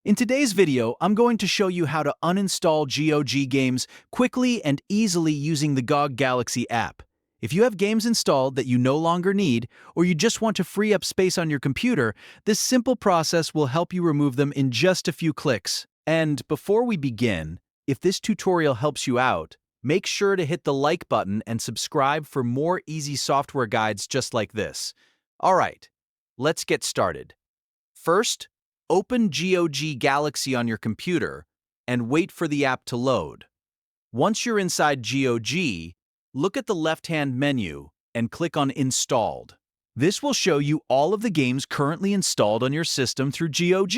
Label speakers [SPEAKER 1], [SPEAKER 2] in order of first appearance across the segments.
[SPEAKER 1] In today's video, I'm going to show you how to uninstall GOG games quickly and easily using the GOG Galaxy app. If you have games installed that you no longer need, or you just want to free up space on your computer, this simple process will help you remove them in just a few clicks. And before we begin, if this tutorial helps you out, make sure to hit the like button and subscribe for more easy software guides just like this. Alright, let's get started. First, open GOG Galaxy on your computer and wait for the app to load. Once you're inside GOG, look at the left-hand menu and click on Installed. This will show you all of the games currently installed on your system through GOG.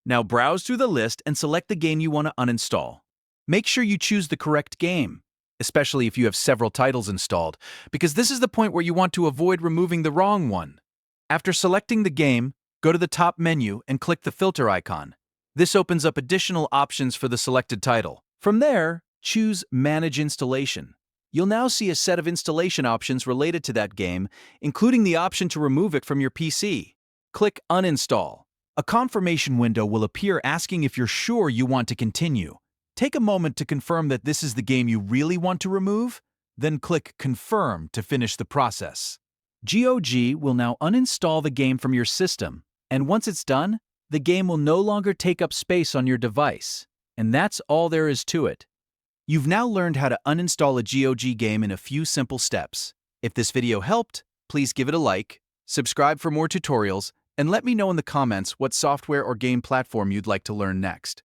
[SPEAKER 1] Now browse through the list and select the game you want to uninstall. Make sure you choose the correct game, especially if you have several titles installed, because this is the point where you want to avoid removing the wrong one. After selecting the game, go to the top menu and click the filter icon. This opens up additional options for the selected title. From there, choose Manage Installation. You'll now see a set of installation options related to that game, including the option to remove it from your PC. Click Uninstall. A confirmation window will appear asking if you're sure you want to continue. Take a moment to confirm that this is the game you really want to remove, then click Confirm to finish the process. GOG will now uninstall the game from your system, and once it's done, the game will no longer take up space on your device. And that's all there is to it. You've now learned how to uninstall a GOG game in a few simple steps. If this video helped, please give it a like, subscribe for more tutorials, and let me know in the comments what software or game platform you'd like to learn next.